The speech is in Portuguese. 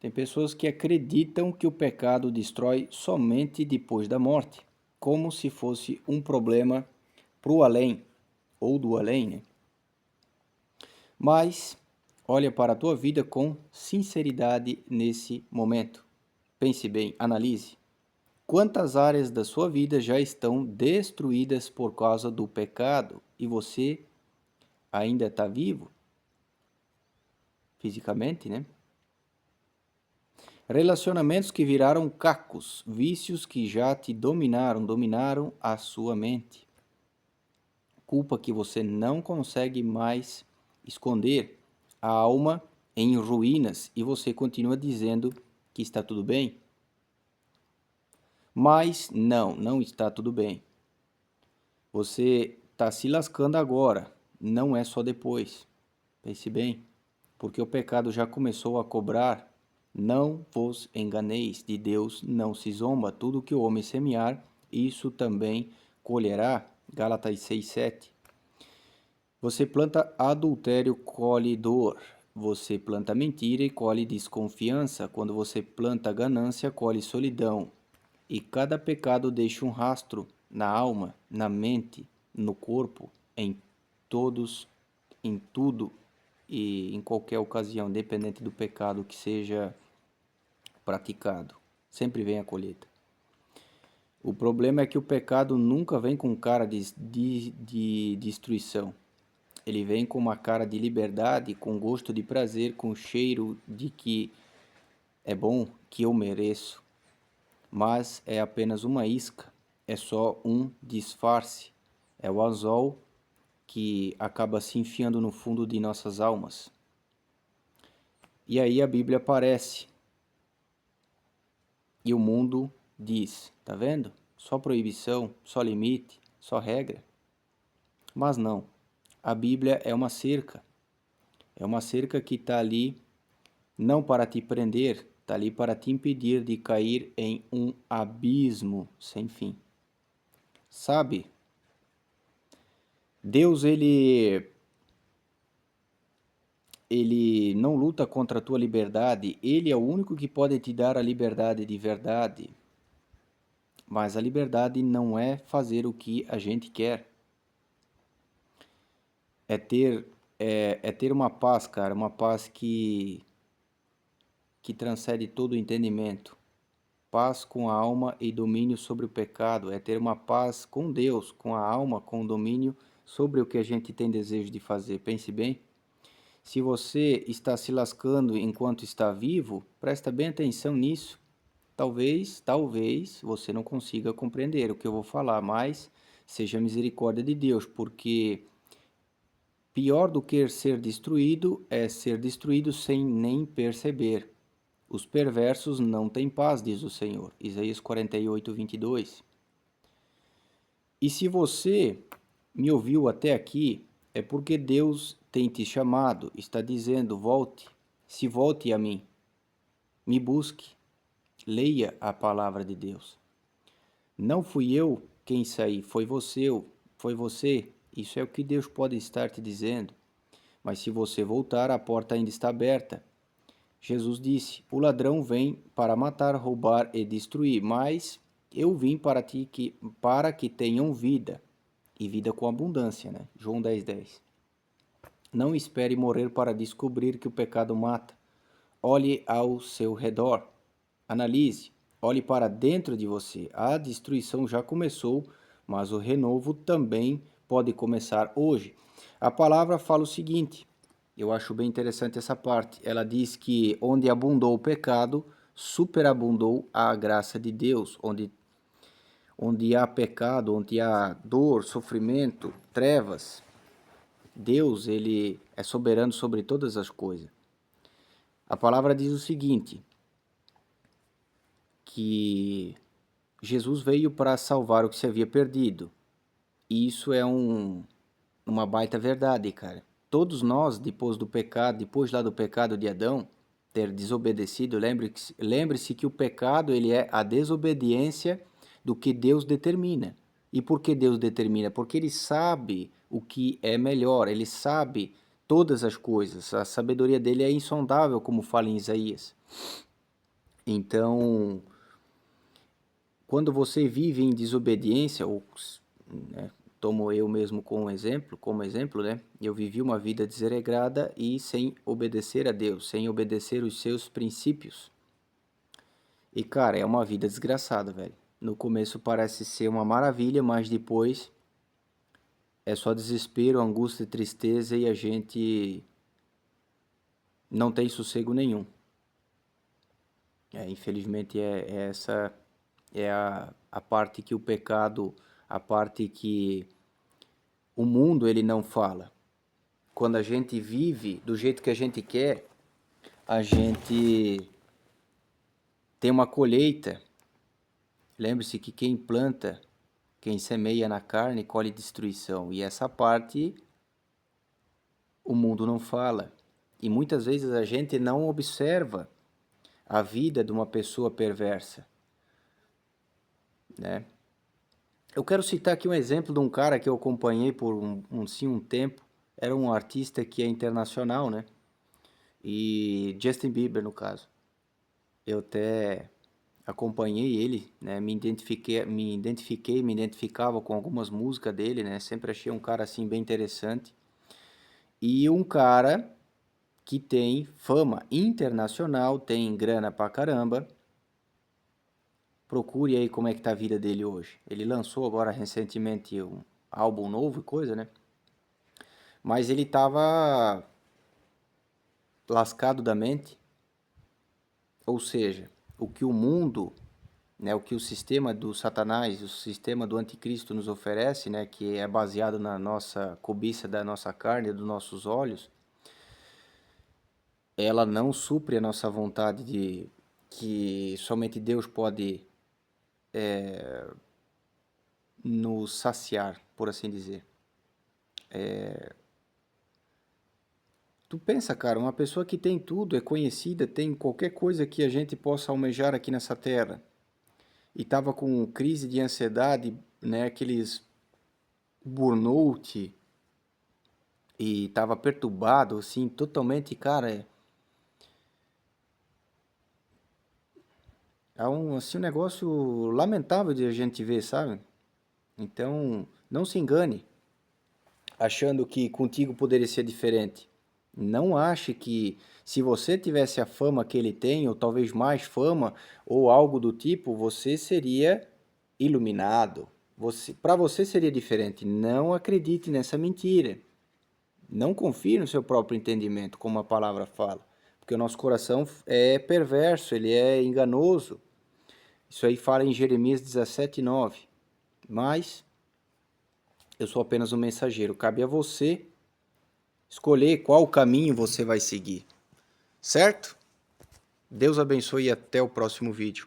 Tem pessoas que acreditam que o pecado destrói somente depois da morte, como se fosse um problema para o além, ou do além, né? Mas olha para a tua vida com sinceridade nesse momento. Pense bem, analise. Quantas áreas da sua vida já estão destruídas por causa do pecado e você ainda está vivo? Fisicamente, né? Relacionamentos que viraram cacos, vícios que já te dominaram a sua mente. Culpa que você não consegue mais esconder. A alma em ruínas e você continua dizendo que está tudo bem. Mas não está tudo bem. Você está se lascando agora, não é só depois. Pense bem, porque o pecado já começou a cobrar. Não vos enganeis, de Deus não se zomba. Tudo que o homem semear, isso também colherá. Gálatas 6:7. Você planta adultério, colhe dor. Você planta mentira e colhe desconfiança. Quando você planta ganância, colhe solidão. E cada pecado deixa um rastro na alma, na mente, no corpo, em todos, em tudo e em qualquer ocasião, independente do pecado que seja praticado. Sempre vem a colheita. O problema é que o pecado nunca vem com cara de destruição. Ele vem com uma cara de liberdade, com gosto de prazer, com cheiro de que é bom, que eu mereço. Mas é apenas uma isca, é só um disfarce. É o anzol que acaba se enfiando no fundo de nossas almas. E aí a Bíblia aparece. E o mundo diz, tá vendo? Só proibição, só limite, só regra. Mas não, a Bíblia é uma cerca. É uma cerca que está ali não para te prender, está ali para te impedir de cair em um abismo sem fim. Sabe? Deus, ele não luta contra a tua liberdade, ele é o único que pode te dar a liberdade de verdade. Mas a liberdade não é fazer o que a gente quer. É ter uma paz, cara, uma paz que transcende todo o entendimento. Paz com a alma e domínio sobre o pecado. É ter uma paz com Deus, com a alma, com o domínio sobre o que a gente tem desejo de fazer. Pense bem. Se você está se lascando enquanto está vivo, presta bem atenção nisso. Talvez você não consiga compreender o que eu vou falar, mas seja misericórdia de Deus, porque pior do que ser destruído é ser destruído sem nem perceber. Os perversos não têm paz, diz o Senhor. Isaías 48:22. E se você me ouviu até aqui, é porque Deus tem te chamado, está dizendo: volte, se volte a mim, me busque, leia a palavra de Deus. Não fui eu quem saí, foi você. Isso é o que Deus pode estar te dizendo. Mas se você voltar, a porta ainda está aberta. Jesus disse: o ladrão vem para matar, roubar e destruir, mas eu vim para que tenham vida, e vida com abundância, né? João 10:10. Não espere morrer para descobrir que o pecado mata. Olhe ao seu redor, analise, olhe para dentro de você. A destruição já começou, mas o renovo também pode começar hoje. A palavra fala o seguinte: eu acho bem interessante essa parte. Ela diz que onde abundou o pecado, superabundou a graça de Deus. Onde há pecado, onde há dor, sofrimento, trevas, Deus, ele é soberano sobre todas as coisas. A palavra diz o seguinte, que Jesus veio para salvar o que se havia perdido. E isso é uma baita verdade, cara. Todos nós, depois do pecado, depois lá do pecado de Adão, ter desobedecido, lembre-se que o pecado ele é a desobediência do que Deus determina. E por que Deus determina? Porque ele sabe o que é melhor, ele sabe todas as coisas. A sabedoria dele é insondável, como fala em Isaías. Então, quando você vive em desobediência, ou, né, tomo eu mesmo como exemplo, né? Eu vivi uma vida desregrada e sem obedecer a Deus, sem obedecer os seus princípios. E cara, é uma vida desgraçada, velho. No começo parece ser uma maravilha, mas depois é só desespero, angústia e tristeza e a gente não tem sossego nenhum. Infelizmente essa é a parte que o pecado, a parte que o mundo ele não fala. Quando a gente vive do jeito que a gente quer, a gente tem uma colheita. Lembre-se que quem planta, quem semeia na carne, colhe destruição. E essa parte o mundo não fala. E muitas vezes a gente não observa a vida de uma pessoa perversa, né? Eu quero citar aqui um exemplo de um cara que eu acompanhei por um tempo. Era um artista que é internacional, né? E Justin Bieber, no caso. Eu até acompanhei ele, né? Me identificava com algumas músicas dele, né? Sempre achei um cara assim bem interessante. E um cara que tem fama internacional, tem grana pra caramba. Procure aí como é que tá a vida dele hoje. Ele lançou agora recentemente um álbum novo e coisa, né? Mas ele tava lascado da mente. Ou seja, o que o mundo, né, o que o sistema do Satanás, o sistema do anticristo nos oferece, né, que é baseado na nossa cobiça da nossa carne, dos nossos olhos, ela não supre a nossa vontade de que somente Deus pode nos saciar, por assim dizer. Tu pensa, cara, uma pessoa que tem tudo, é conhecida, tem qualquer coisa que a gente possa almejar aqui nessa terra, e tava com crise de ansiedade, né, aqueles burnout, e tava perturbado, assim, totalmente, cara, é um, assim, um negócio lamentável de a gente ver, sabe? Então, não se engane, achando que contigo poderia ser diferente. Não ache que se você tivesse a fama que ele tem, ou talvez mais fama, ou algo do tipo, você seria iluminado. Para você seria diferente. Não acredite nessa mentira. Não confie no seu próprio entendimento, como a palavra fala. Porque o nosso coração é perverso, ele é enganoso. Isso aí fala em Jeremias 17:9. Mas eu sou apenas um mensageiro. Cabe a você escolher qual caminho você vai seguir. Certo? Deus abençoe e até o próximo vídeo.